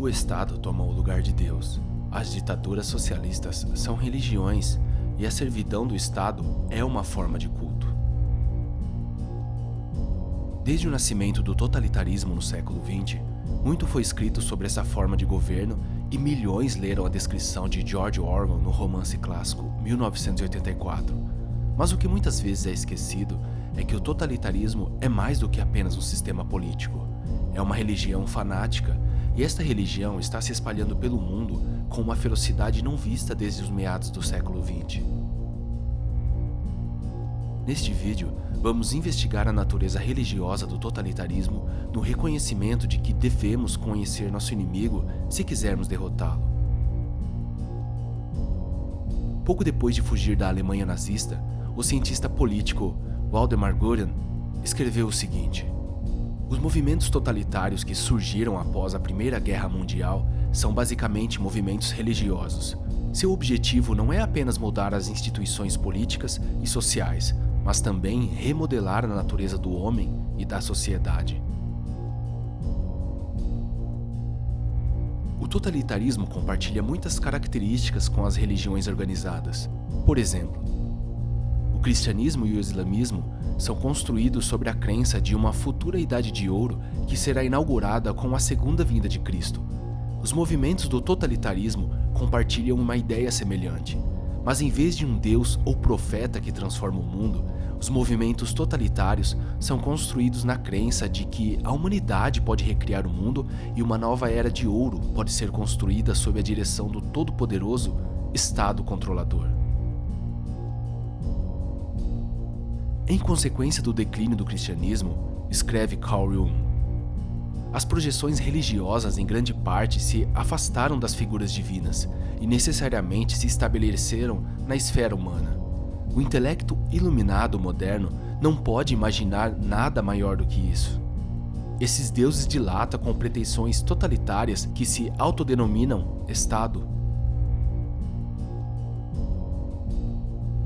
O Estado toma o lugar de Deus. As ditaduras socialistas são religiões e a servidão do Estado é uma forma de culto. Desde o nascimento do totalitarismo no século XX, muito foi escrito sobre essa forma de governo e milhões leram a descrição de George Orwell no romance clássico 1984. Mas o que muitas vezes é esquecido é que o totalitarismo é mais do que apenas um sistema político. É uma religião fanática, e esta religião está se espalhando pelo mundo com uma ferocidade não vista desde os meados do século XX. Neste vídeo, vamos investigar a natureza religiosa do totalitarismo no reconhecimento de que devemos conhecer nosso inimigo se quisermos derrotá-lo. Pouco depois de fugir da Alemanha nazista, o cientista político Waldemar Göring escreveu o seguinte: os movimentos totalitários que surgiram após a Primeira Guerra Mundial são basicamente movimentos religiosos. Seu objetivo não é apenas mudar as instituições políticas e sociais, mas também remodelar a natureza do homem e da sociedade. O totalitarismo compartilha muitas características com as religiões organizadas. Por exemplo, o cristianismo e o islamismo são construídos sobre a crença de uma futura Idade de Ouro que será inaugurada com a segunda vinda de Cristo. Os movimentos do totalitarismo compartilham uma ideia semelhante, mas em vez de um Deus ou profeta que transforma o mundo, os movimentos totalitários são construídos na crença de que a humanidade pode recriar o mundo e uma nova era de ouro pode ser construída sob a direção do todo-poderoso Estado controlador. Em consequência do declínio do cristianismo, escreve Carl Jung, as projeções religiosas em grande parte se afastaram das figuras divinas e necessariamente se estabeleceram na esfera humana. O intelecto iluminado moderno não pode imaginar nada maior do que isso. Esses deuses de lata com pretensões totalitárias que se autodenominam Estado.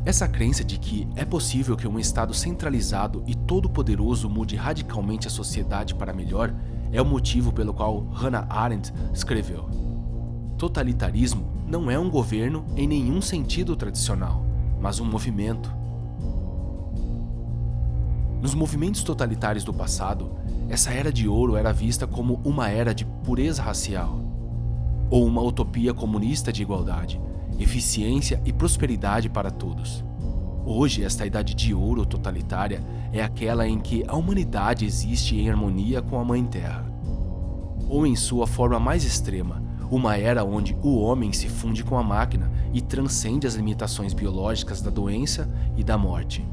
Essa crença de que é possível que um Estado centralizado e todo-poderoso mude radicalmente a sociedade para melhor é o motivo pelo qual Hannah Arendt escreveu: totalitarismo não é um governo em nenhum sentido tradicional, mas um movimento. Nos movimentos totalitários do passado, essa era de ouro era vista como uma era de pureza racial, ou uma utopia comunista de igualdade, eficiência e prosperidade para todos. Hoje, esta idade de ouro totalitária é aquela em que a humanidade existe em harmonia com a Mãe Terra. Ou em sua forma mais extrema, uma era onde o homem se funde com a máquina e transcende as limitações biológicas da doença e da morte.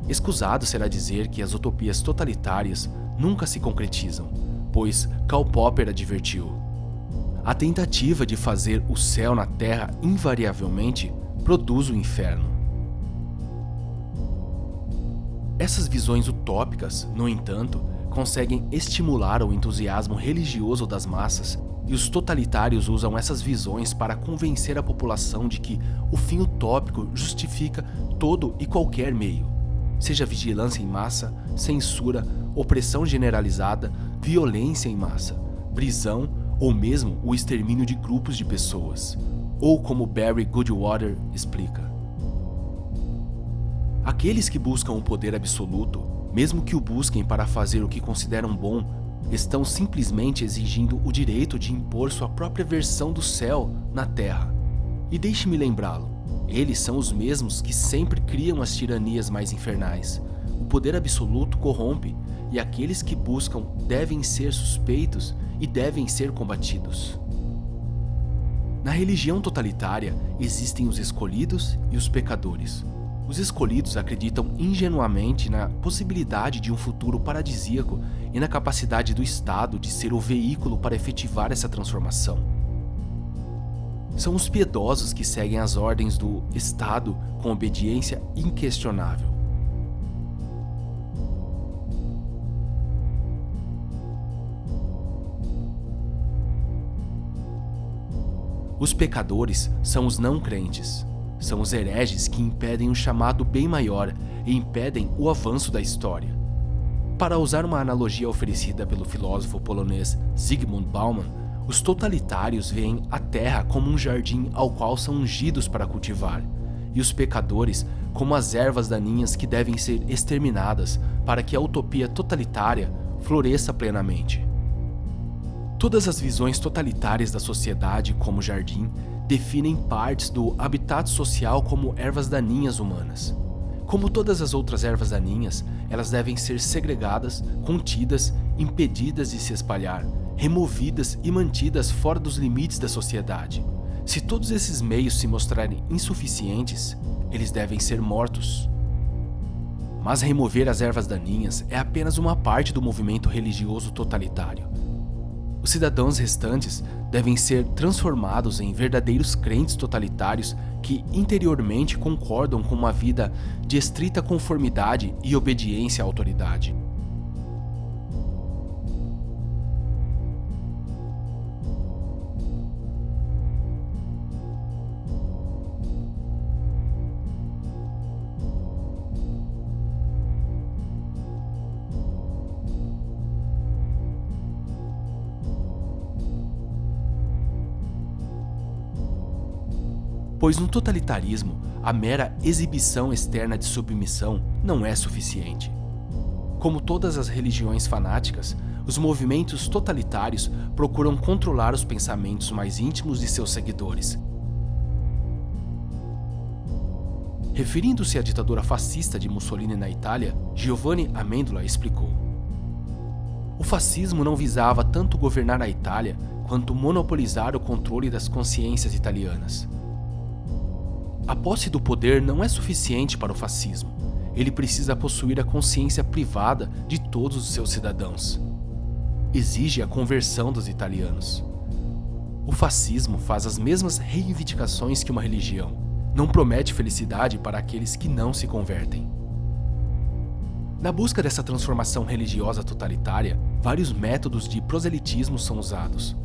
Escusado será dizer que as utopias totalitárias nunca se concretizam, pois Karl Popper advertiu: a tentativa de fazer o céu na terra invariavelmente produz o inferno. Essas visões utópicas, no entanto, conseguem estimular o entusiasmo religioso das massas, e os totalitários usam essas visões para convencer a população de que o fim utópico justifica todo e qualquer meio, seja vigilância em massa, censura, opressão generalizada, violência em massa, prisão ou mesmo o extermínio de grupos de pessoas, ou como Barry Goodwater explica: aqueles que buscam o poder absoluto, mesmo que o busquem para fazer o que consideram bom, estão simplesmente exigindo o direito de impor sua própria versão do céu na terra. E deixe-me lembrá-lo, eles são os mesmos que sempre criam as tiranias mais infernais. O poder absoluto corrompe, e aqueles que buscam devem ser suspeitos e devem ser combatidos. Na religião totalitária existem os escolhidos e os pecadores. Os escolhidos acreditam ingenuamente na possibilidade de um futuro paradisíaco e na capacidade do Estado de ser o veículo para efetivar essa transformação. São os piedosos que seguem as ordens do Estado com obediência inquestionável. Os pecadores são os não crentes. São os hereges que impedem o chamado bem maior e impedem o avanço da história. Para usar uma analogia oferecida pelo filósofo polonês Zygmunt Bauman, Os totalitários veem a terra como um jardim ao qual são ungidos para cultivar, e os pecadores como as ervas daninhas que devem ser exterminadas para que a utopia totalitária floresça plenamente. Todas as visões totalitárias da sociedade como jardim definem partes do habitat social como ervas daninhas humanas. Como todas as outras ervas daninhas, elas devem ser segregadas, contidas, impedidas de se espalhar, removidas e mantidas fora dos limites da sociedade. Se todos esses meios se mostrarem insuficientes, eles devem ser mortos. Mas remover as ervas daninhas é apenas uma parte do movimento religioso totalitário. Os cidadãos restantes devem ser transformados em verdadeiros crentes totalitários que interiormente concordam com uma vida de estrita conformidade e obediência à autoridade. Pois no totalitarismo, a mera exibição externa de submissão não é suficiente. Como todas as religiões fanáticas, os movimentos totalitários procuram controlar os pensamentos mais íntimos de seus seguidores. Referindo-se à ditadura fascista de Mussolini na Itália, Giovanni Amendola explicou: o fascismo não visava tanto governar a Itália quanto monopolizar o controle das consciências italianas. A posse do poder não é suficiente para o fascismo. Ele precisa possuir a consciência privada de todos os seus cidadãos. Exige a conversão dos italianos. O fascismo faz as mesmas reivindicações que uma religião. Não promete felicidade para aqueles que não se convertem. Na busca dessa transformação religiosa totalitária, vários métodos de proselitismo são usados.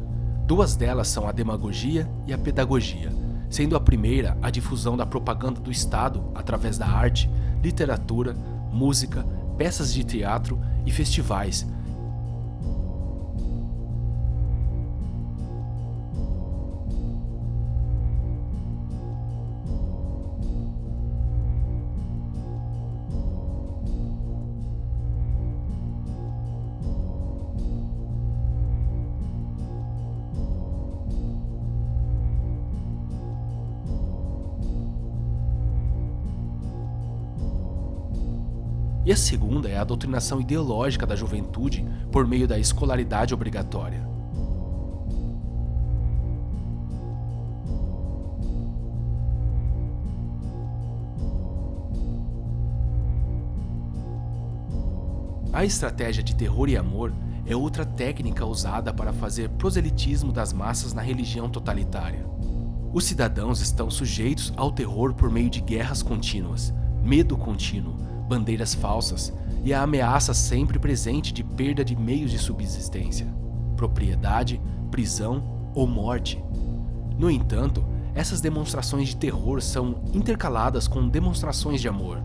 Duas delas são a demagogia e a pedagogia, sendo a primeira a difusão da propaganda do Estado através da arte, literatura, música, peças de teatro e festivais. E a segunda é a doutrinação ideológica da juventude por meio da escolaridade obrigatória. A estratégia de terror e amor é outra técnica usada para fazer proselitismo das massas na religião totalitária. Os cidadãos estão sujeitos ao terror por meio de guerras contínuas, medo contínuo, bandeiras falsas e a ameaça sempre presente de perda de meios de subsistência, propriedade, prisão ou morte. No entanto, essas demonstrações de terror são intercaladas com demonstrações de amor.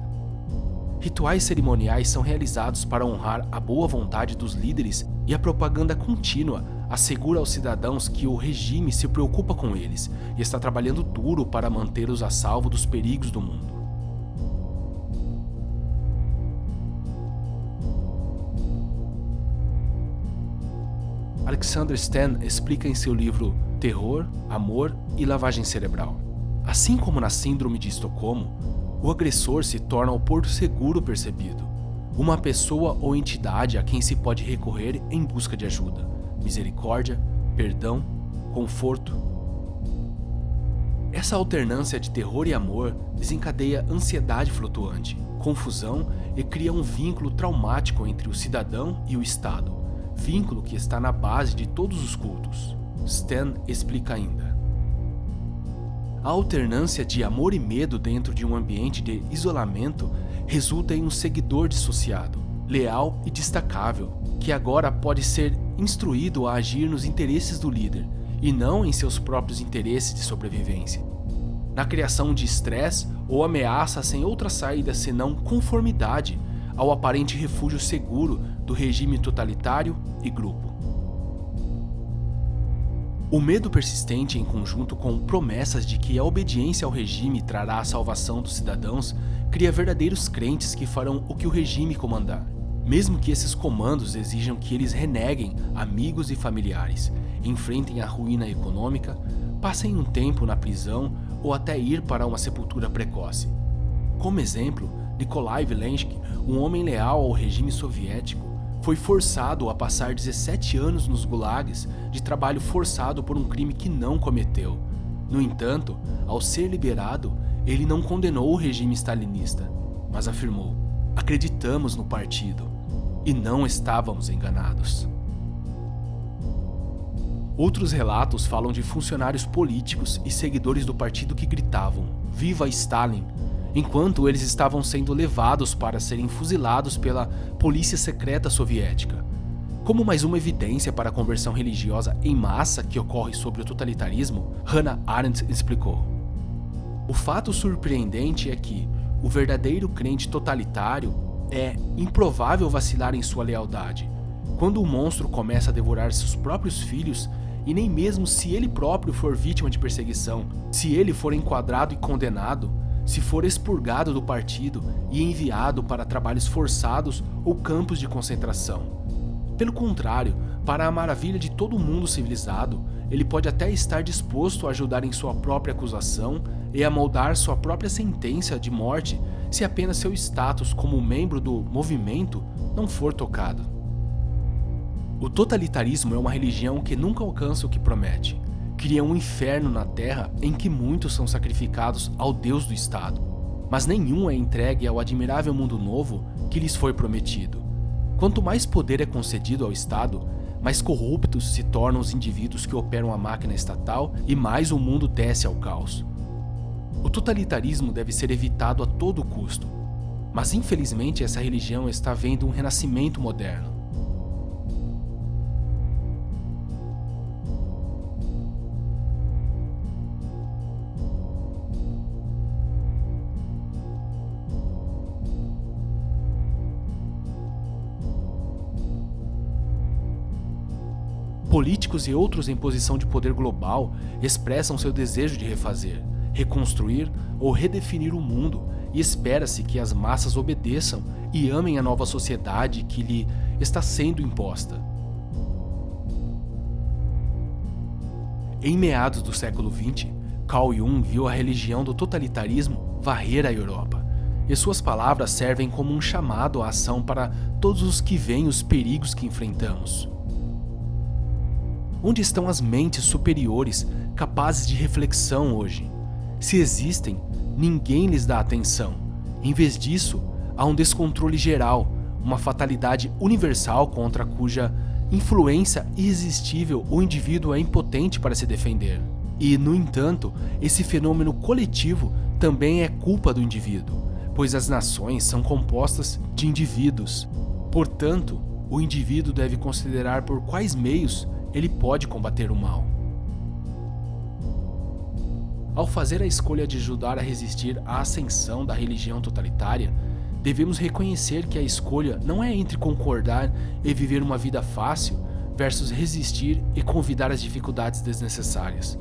Rituais cerimoniais são realizados para honrar a boa vontade dos líderes e a propaganda contínua assegura aos cidadãos que o regime se preocupa com eles e está trabalhando duro para mantê-los a salvo dos perigos do mundo. Alexander Stan explica em seu livro Terror, Amor e Lavagem Cerebral. Assim como na Síndrome de Estocolmo, o agressor se torna o porto seguro percebido, uma pessoa ou entidade a quem se pode recorrer em busca de ajuda, misericórdia, perdão, conforto. Essa alternância de terror e amor desencadeia ansiedade flutuante, confusão e cria um vínculo traumático entre o cidadão e o Estado, vínculo que está na base de todos os cultos. Stan explica ainda: a alternância de amor e medo dentro de um ambiente de isolamento resulta em um seguidor dissociado, leal e destacável, que agora pode ser instruído a agir nos interesses do líder e não em seus próprios interesses de sobrevivência, na criação de estresse ou ameaça sem outra saída senão conformidade ao aparente refúgio seguro do regime totalitário e grupo. O medo persistente, em conjunto com promessas de que a obediência ao regime trará a salvação dos cidadãos, cria verdadeiros crentes que farão o que o regime comandar, mesmo que esses comandos exijam que eles reneguem amigos e familiares, enfrentem a ruína econômica, passem um tempo na prisão ou até ir para uma sepultura precoce. Como exemplo, Nikolai Vilensky, um homem leal ao regime soviético, foi forçado a passar 17 anos nos gulags de trabalho forçado por um crime que não cometeu. No entanto, ao ser liberado, ele não condenou o regime stalinista, mas afirmou: "Acreditamos no partido e não estávamos enganados." Outros relatos falam de funcionários políticos e seguidores do partido que gritavam "Viva Stalin!" enquanto eles estavam sendo levados para serem fuzilados pela polícia secreta soviética. Como mais uma evidência para a conversão religiosa em massa que ocorre sob o totalitarismo, Hannah Arendt explicou: "O fato surpreendente é que o verdadeiro crente totalitário é improvável vacilar em sua lealdade. Quando o monstro começa a devorar seus próprios filhos, e nem mesmo se ele próprio for vítima de perseguição, se ele for enquadrado e condenado, se for expurgado do partido e enviado para trabalhos forçados ou campos de concentração. Pelo contrário, para a maravilha de todo mundo civilizado, ele pode até estar disposto a ajudar em sua própria acusação e a moldar sua própria sentença de morte se apenas seu status como membro do movimento não for tocado." O totalitarismo é uma religião que nunca alcança o que promete. Cria um inferno na Terra em que muitos são sacrificados ao Deus do Estado, mas nenhum é entregue ao admirável mundo novo que lhes foi prometido. Quanto mais poder é concedido ao Estado, mais corruptos se tornam os indivíduos que operam a máquina estatal e mais o mundo desce ao caos. O totalitarismo deve ser evitado a todo custo, mas infelizmente essa religião está vendo um renascimento moderno. Políticos e outros em posição de poder global expressam seu desejo de refazer, reconstruir ou redefinir o mundo, e espera-se que as massas obedeçam e amem a nova sociedade que lhe está sendo imposta. Em meados do século XX, Carl Jung viu a religião do totalitarismo varrer a Europa, e suas palavras servem como um chamado à ação para todos os que veem os perigos que enfrentamos. Onde estão as mentes superiores capazes de reflexão hoje? Se existem, ninguém lhes dá atenção. Em vez disso, há um descontrole geral, uma fatalidade universal contra cuja influência irresistível o indivíduo é impotente para se defender. E, no entanto, esse fenômeno coletivo também é culpa do indivíduo, pois as nações são compostas de indivíduos. Portanto, o indivíduo deve considerar por quais meios ele pode combater o mal. Ao fazer a escolha de ajudar a resistir à ascensão da religião totalitária, devemos reconhecer que a escolha não é entre concordar e viver uma vida fácil versus resistir e convidar as dificuldades desnecessárias.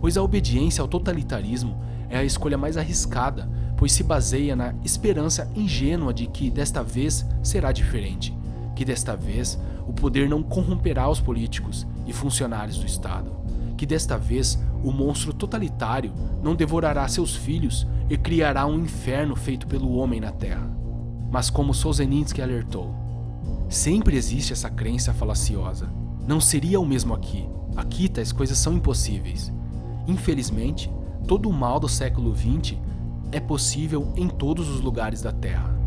Pois a obediência ao totalitarismo é a escolha mais arriscada, pois se baseia na esperança ingênua de que desta vez será diferente, que desta vez o poder não corromperá os políticos e funcionários do Estado, que desta vez o monstro totalitário não devorará seus filhos e criará um inferno feito pelo homem na Terra. Mas como Solzhenitsyn alertou, sempre existe essa crença falaciosa. Não seria o mesmo aqui. Aqui tais coisas são impossíveis. Infelizmente, todo o mal do século XX é possível em todos os lugares da Terra.